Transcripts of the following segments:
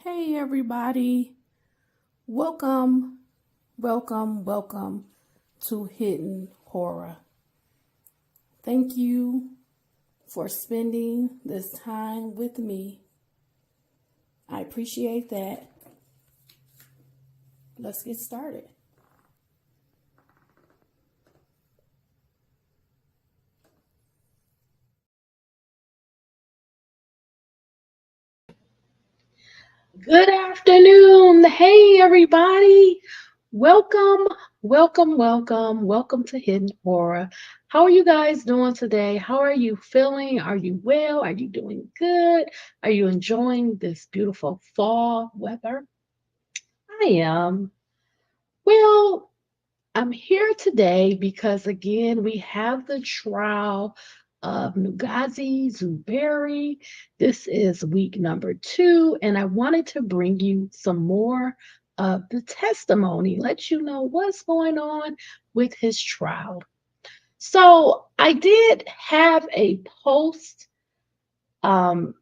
Hey everybody, welcome, welcome to Hidden Horror. Thank you for spending this time with me. I appreciate that. Let's get started. Good afternoon. Hey everybody. Welcome to Hidden Horror. How are you guys doing today? How are you feeling? Are you well? Are you doing good? Are you enjoying this beautiful fall weather? I am. Well, I'm here today because again, we have the trial of Negasi Zuberi. This is week number 2, and I wanted to bring you some more of the testimony, let you know what's going on with his trial. So I did have a post somehow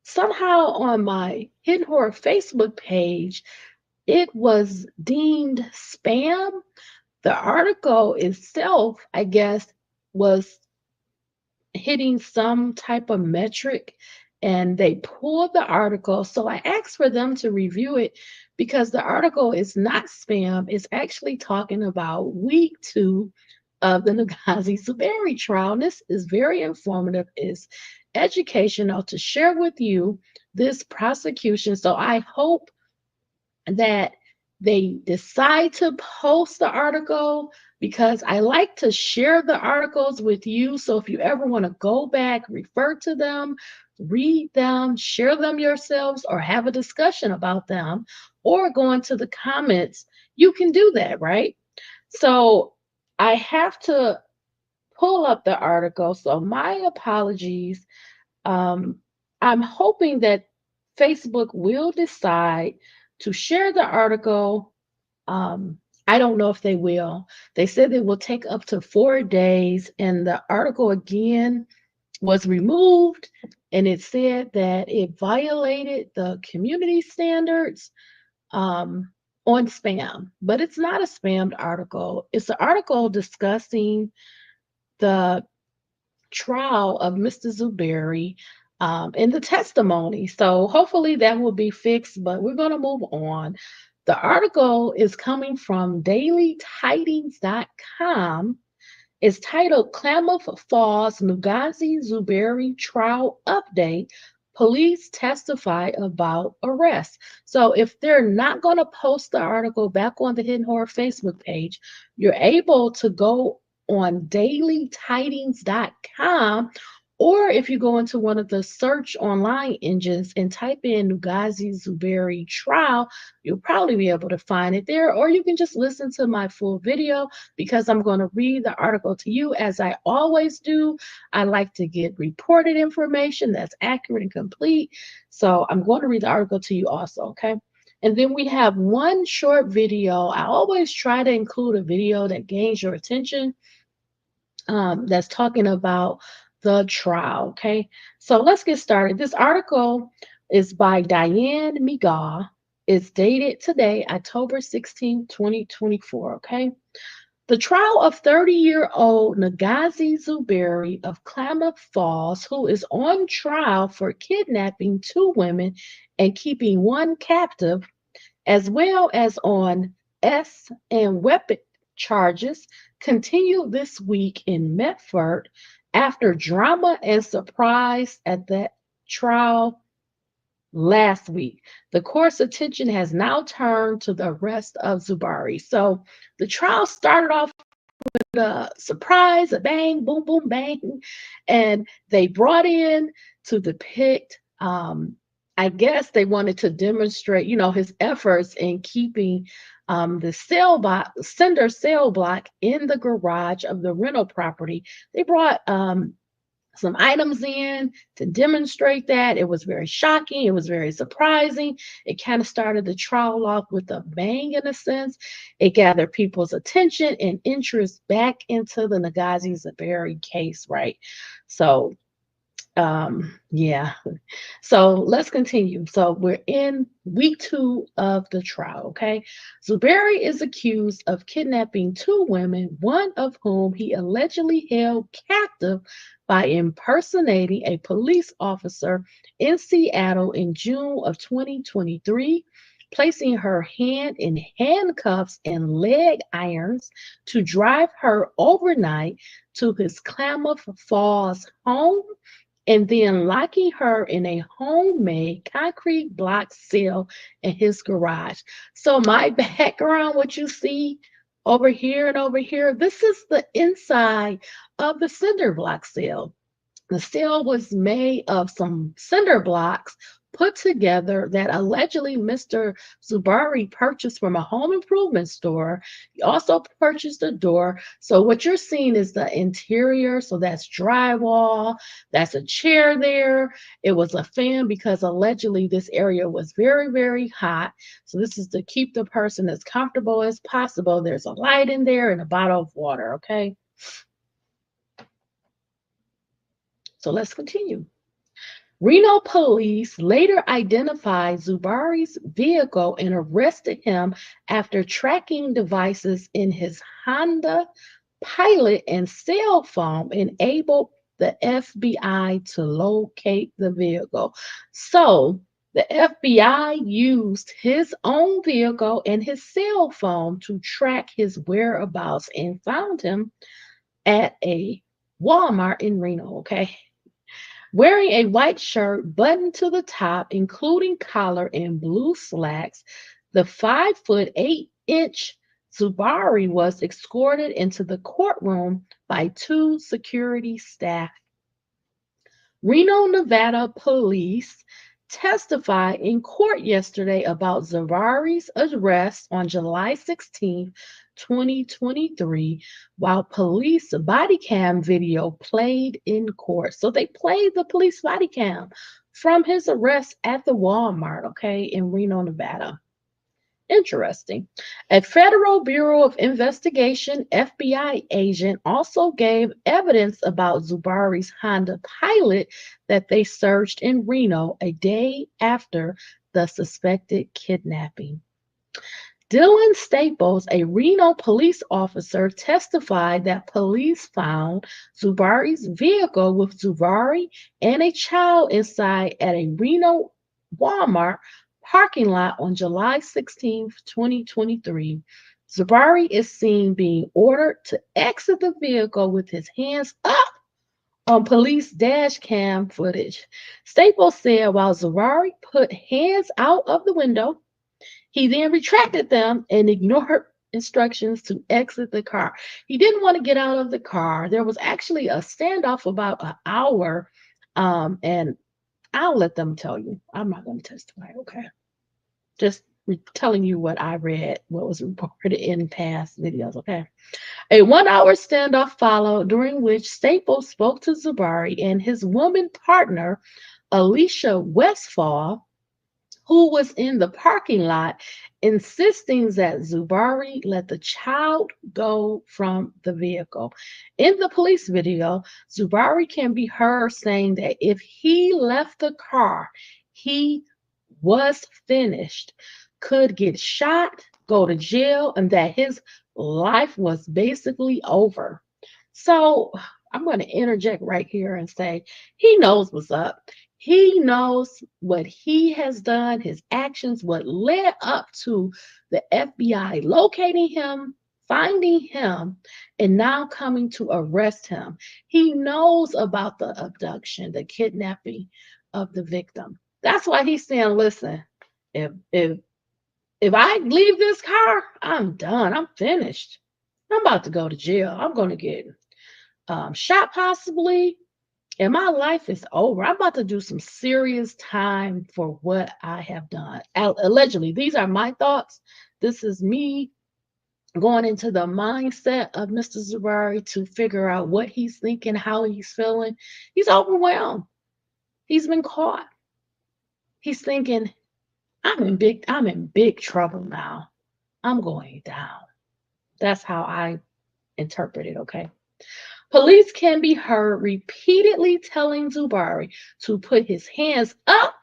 on my Hidden Horror Facebook page. It was deemed spam. The article itself, I guess, was hitting some type of metric and they pulled the article. So I asked for them to review it because the article is not spam. It's actually talking about week 2 of the Negasi Zuberi trial. And this is very informative, it's educational to share with you this prosecution. So I hope that they decide to post the article because I like to share the articles with you. So if you ever want to go back, refer to them, read them, share them yourselves, or have a discussion about them, or go into the comments, you can do that, right? So I have to pull up the article. So my apologies. Um, I'm hoping that Facebook will decide to share the article. Um, I don't know if they will. They said it will take up to 4 days, and the article again was removed, and it said that it violated the community standards on spam. But it's not a spammed article. It's an article discussing the trial of Mr. Zuberi in the testimony. So hopefully that will be fixed, but we're going to move on. The article is coming from dailytidings.com. It's titled Klamath Falls Negasi Zuberi Trial Update. Police testify about arrest. So if they're not going to post the article back on the Hidden Horror Facebook page, you're able to go on dailytidings.com, or if you go into one of the search online engines and type in Negasi Zuberi trial, you'll probably be able to find it there, or you can just listen to my full video because I'm going to read the article to you as I always do. I like to get reported information that's accurate and complete. So I'm going to read the article to you also, okay? And then we have one short video. I always try to include a video that gains your attention, that's talking about the trial, okay? So let's get started. This article is by Diane Migaw. It's dated today, October 16, 2024, okay? The trial of 30-year-old Negasi Zuberi of Klamath Falls, who is on trial for kidnapping 2 women and keeping 1 captive, as well as on S and weapon charges, continued this week in Medford after drama and surprise at that trial last week. The court's attention has now turned to the arrest of Zuberi. So the trial started off with a surprise, a bang, boom, boom, bang, and they brought in to depict. I guess they wanted to demonstrate, his efforts in keeping the cinder cell block in the garage of the rental property. They brought some items in to demonstrate that. It was very shocking. It was very surprising. It kind of started the trial off with a bang in a sense. It gathered people's attention and interest back into the Negasi Zuberi case, right? So Yeah. So let's continue. So we're in week 2 of the trial, okay? Zuberi is accused of kidnapping 2 women, one of whom he allegedly held captive by impersonating a police officer in Seattle in June of 2023, placing her hand in handcuffs and leg irons to drive her overnight to his Klamath Falls home and then locking her in a homemade concrete block cell in his garage. So, my background, what you see over here and over here, this is the inside of the cinder block cell. The cell was made of some cinder blocks put together that allegedly Mr. Zubari purchased from a home improvement store. He also purchased a door. So what you're seeing is the interior. So that's drywall. That's a chair there. It was a fan because allegedly this area was very, very hot. So this is to keep the person as comfortable as possible. There's a light in there and a bottle of water. Okay. So let's continue. Reno police later identified Zubari's vehicle and arrested him after tracking devices in his Honda Pilot and cell phone enabled the FBI to locate the vehicle. So the FBI used his own vehicle and his cell phone to track his whereabouts and found him at a Walmart in Reno, okay? Wearing a white shirt buttoned to the top, including collar and blue slacks, the 5'8" Zubari was escorted into the courtroom by 2 security staff. Reno, Nevada police testified in court yesterday about Zubari's arrest on July 16, 2023, while police body cam video played in court. So they played the police body cam from his arrest at the Walmart, okay, in Reno, Nevada. Interesting. A Federal Bureau of Investigation FBI agent also gave evidence about Zubari's Honda Pilot that they searched in Reno a day after the suspected kidnapping. Dylan Staples, a Reno police officer, testified that police found Zubari's vehicle with Zubari and a child inside at a Reno Walmart parking lot on July 16, 2023. Zubari is seen being ordered to exit the vehicle with his hands up on police dash cam footage. Staples said while Zubari put hands out of the window, he then retracted them and ignored instructions to exit the car. He didn't want to get out of the car. There was actually a standoff about an hour, and I'll let them tell you. I'm not going to testify, okay? Just telling you what I read, what was reported in past videos, okay? A 1 hour standoff followed, during which Staples spoke to Zubari and his woman partner, Alicia Westfall, who was in the parking lot, insisting that Zubari let the child go from the vehicle. In the police video, Zubari can be heard saying that if he left the car, he was finished, could get shot, go to jail, and that his life was basically over. So I'm going to interject right here and say he knows what's up. He knows what he has done, his actions, what led up to the FBI locating him, finding him, and now coming to arrest him. He knows about the abduction, the kidnapping of the victim. That's why he's saying, listen, if I leave this car, I'm done. I'm finished. I'm about to go to jail. I'm going to get shot possibly, and my life is over. I'm about to do some serious time for what I have done. Allegedly, these are my thoughts. This is me going into the mindset of Mr. Zubari to figure out what he's thinking, how he's feeling. He's overwhelmed. He's been caught. He's thinking, I'm in big trouble now. I'm going down. That's how I interpret it, okay? Police can be heard repeatedly telling Zubari to put his hands up,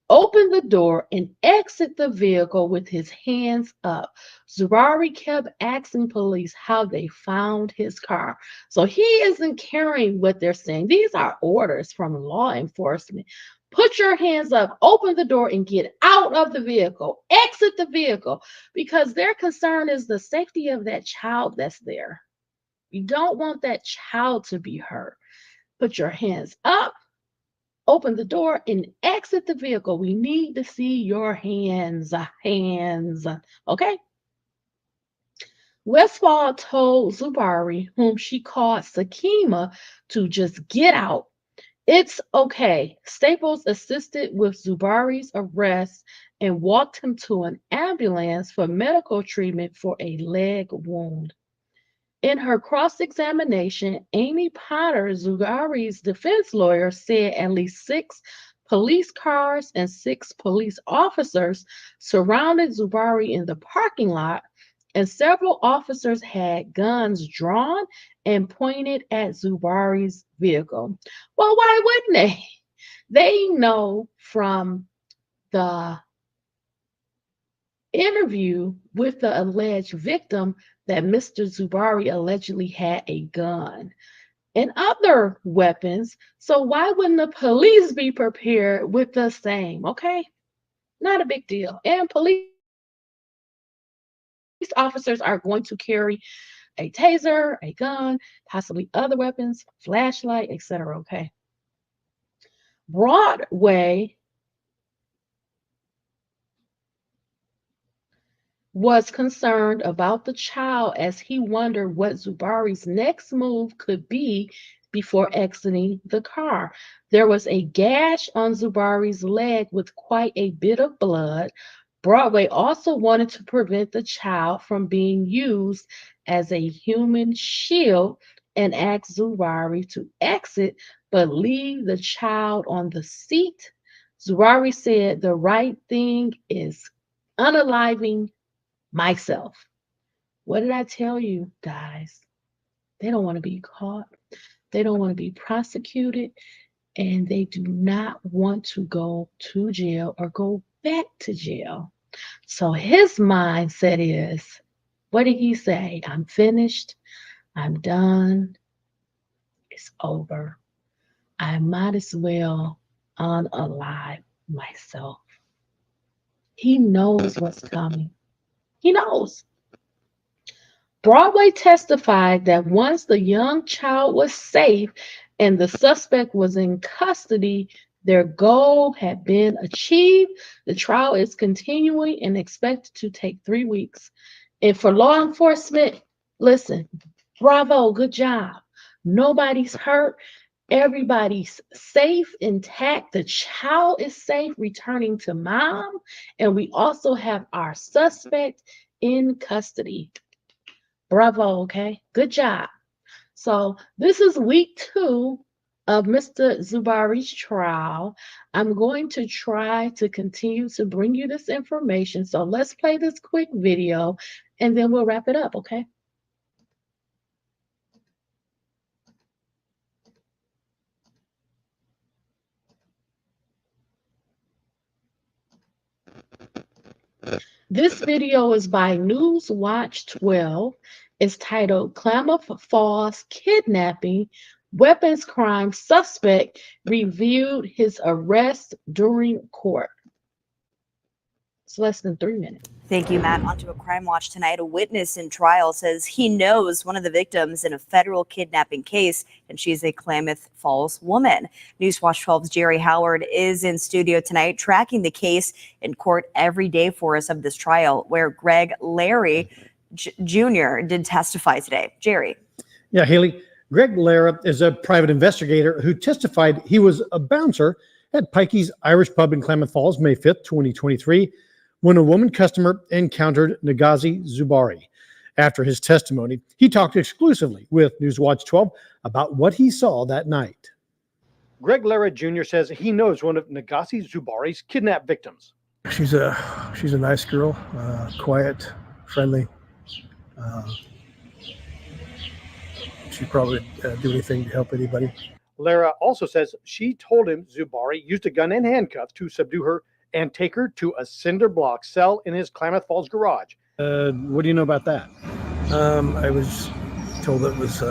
open the door, and exit the vehicle with his hands up. Zubari kept asking police how they found his car. So he isn't caring what they're saying. These are orders from law enforcement. Put your hands up, open the door, and get out of the vehicle. Exit the vehicle because their concern is the safety of that child that's there. You don't want that child to be hurt. Put your hands up, open the door, and exit the vehicle. We need to see your hands. Hands. Okay? Westfall told Zubari, whom she called Sakima, to just get out. It's okay. Staples assisted with Zubari's arrest and walked him to an ambulance for medical treatment for a leg wound. In her cross-examination, Amy Potter, Zubari's defense lawyer, said at least 6 police cars and 6 police officers surrounded Zubari in the parking lot, and several officers had guns drawn and pointed at Zubari's vehicle. Well, why wouldn't they? They know from the interview with the alleged victim that Mr. Zubari allegedly had a gun and other weapons. So why wouldn't the police be prepared with the same? Okay, not a big deal. And police officers are going to carry a taser, a gun, possibly other weapons, flashlight, etc. Okay. Broadway was concerned about the child as he wondered what Zubari's next move could be before exiting the car. There was a gash on Zubari's leg with quite a bit of blood. Broadway also wanted to prevent the child from being used as a human shield and asked Zubari to exit but leave the child on the seat. Zubari said the right thing is unaliving myself. What did I tell you, guys? They don't want to be caught. They don't want to be prosecuted. And they do not want to go to jail or go back to jail. So his mindset is, what did he say? I'm finished. I'm done. It's over. I might as well unalive myself. He knows what's coming. He knows. Broadway testified that once the young child was safe and the suspect was in custody, their goal had been achieved. The trial is continuing and expected to take 3 weeks. And for law enforcement, listen, bravo, good job. Nobody's hurt. Everybody's safe, intact. The child is safe, returning to mom. And we also have our suspect in custody. Bravo, okay? Good job. So this is week 2 of Mr. Zubari's trial. I'm going to try to continue to bring you this information. So let's play this quick video and then we'll wrap it up, okay? This video is by Newswatch 12. It's titled Klamath Falls Kidnapping, Weapons Crime Suspect Reviewed His Arrest During Court. It's less than 3 minutes. Thank you, Matt. On to a Crime Watch tonight. A witness in trial says he knows one of the victims in a federal kidnapping case, and she's a Klamath Falls woman. Newswatch 12's Jerry Howard is in studio tonight, tracking the case in court every day for us of this trial, where Greg Larry Jr. did testify today. Jerry. Yeah, Haley. Greg Lara is a private investigator who testified he was a bouncer at Pikey's Irish Pub in Klamath Falls, May 5th, 2023. When a woman customer encountered Negasi Zuberi. After his testimony, he talked exclusively with Newswatch 12 about what he saw that night. Greg Lara Jr. says he knows one of Negasi Zuberi's kidnapped victims. She's a nice girl, quiet, friendly. she'd probably do anything to help anybody. Lara also says she told him Zuberi used a gun and handcuffs to subdue her and take her to a cinder block cell in his Klamath Falls garage. What do you know about that? I was told it was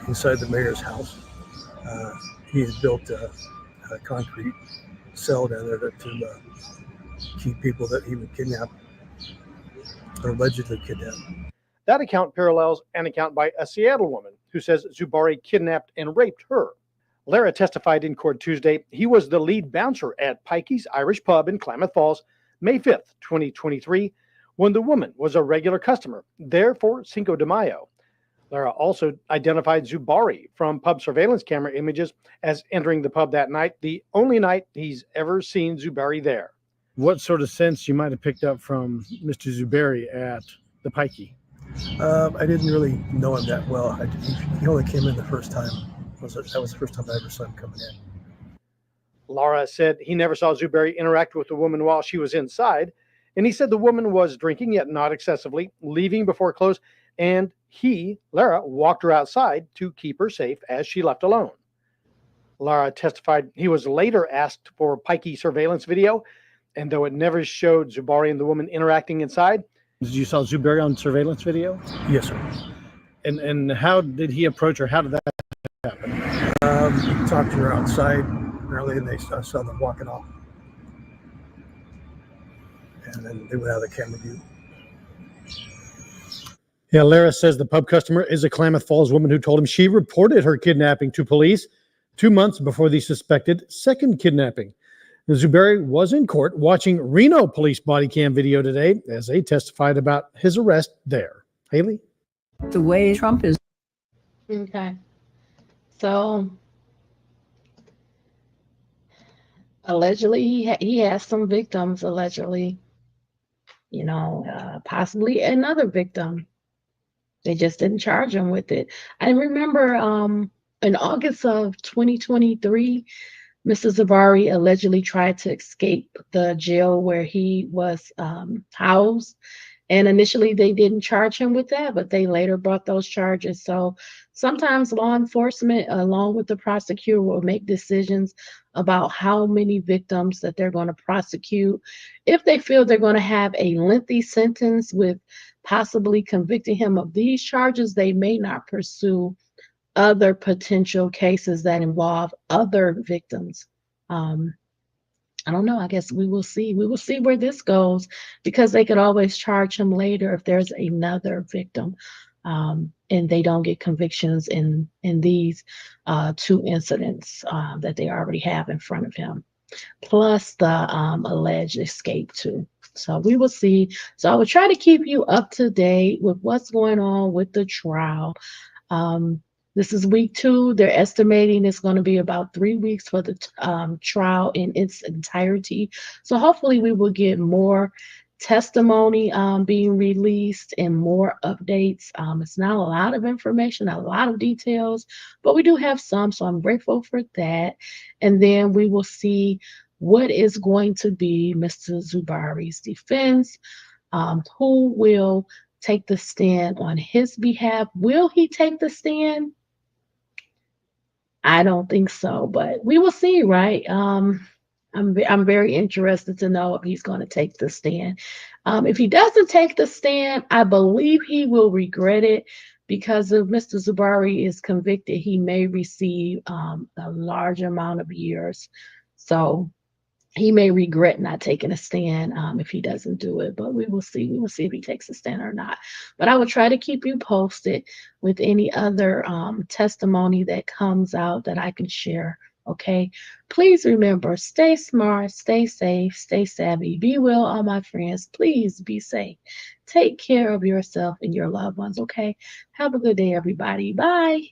inside the mayor's house. He had built a concrete cell down there to keep people that he would kidnap or allegedly kidnap. That account parallels an account by a Seattle woman who says Zuberi kidnapped and raped her. Lara testified in court Tuesday he was the lead bouncer at Pikey's Irish Pub in Klamath Falls, May 5th, 2023, when the woman was a regular customer there for Cinco de Mayo. Lara also identified Zuberi from pub surveillance camera images as entering the pub that night, the only night he's ever seen Zuberi there. What sort of sense you might have picked up from Mr. Zuberi at the Pikey? I didn't really know him that well. He only came in the first time. That was the first time I ever saw him coming in. Lara said he never saw Zuberi interact with the woman while she was inside, and he said the woman was drinking, yet not excessively, leaving before close, and Lara, walked her outside to keep her safe as she left alone. Lara testified he was later asked for Pikey surveillance video, and though it never showed Zuberi and the woman interacting inside. Did you saw Zuberi on surveillance video? Yes, sir. And how did he approach her? How did that happen? He talked to her outside early, and I saw them walking off. And then they went out of the camera view. Yeah, Lara says the pub customer is a Klamath Falls woman who told him she reported her kidnapping to police 2 months before the suspected second kidnapping. Zuberi was in court watching Reno Police body cam video today as they testified about his arrest there. Haley? The way Trump is. Okay. So allegedly he has some victims, allegedly, possibly another victim. They just didn't charge him with it. I remember in August of 2023, Mr. Zuberi allegedly tried to escape the jail where he was housed. And initially they didn't charge him with that, but they later brought those charges. So sometimes law enforcement, along with the prosecutor, will make decisions about how many victims that they're going to prosecute. If they feel they're going to have a lengthy sentence with possibly convicting him of these charges, they may not pursue other potential cases that involve other victims. I don't know. I guess we will see. We will see where this goes, because they could always charge him later if there's another victim, and they don't get convictions in these 2 incidents that they already have in front of him, plus the alleged escape too. So we will see. So I will try to keep you up to date with what's going on with the trial. This is week 2. They're estimating it's going to be about 3 weeks for the trial in its entirety. So hopefully we will get more testimony being released and more updates. It's not a lot of information, a lot of details, but we do have some. So I'm grateful for that. And then we will see what is going to be Mr. Zuberi's defense, who will take the stand on his behalf. Will he take the stand? I don't think so, but we will see, right? I'm very interested to know if he's going to take the stand. If he doesn't take the stand, I believe he will regret it, because if Mr. Zuberi is convicted, he may receive a large amount of years. So he may regret not taking a stand if he doesn't do it, but we will see. We will see if he takes a stand or not. But I will try to keep you posted with any other testimony that comes out that I can share. Okay. Please remember, stay smart, stay safe, stay savvy, be well, all my friends. Please be safe. Take care of yourself and your loved ones. Okay. Have a good day, everybody. Bye.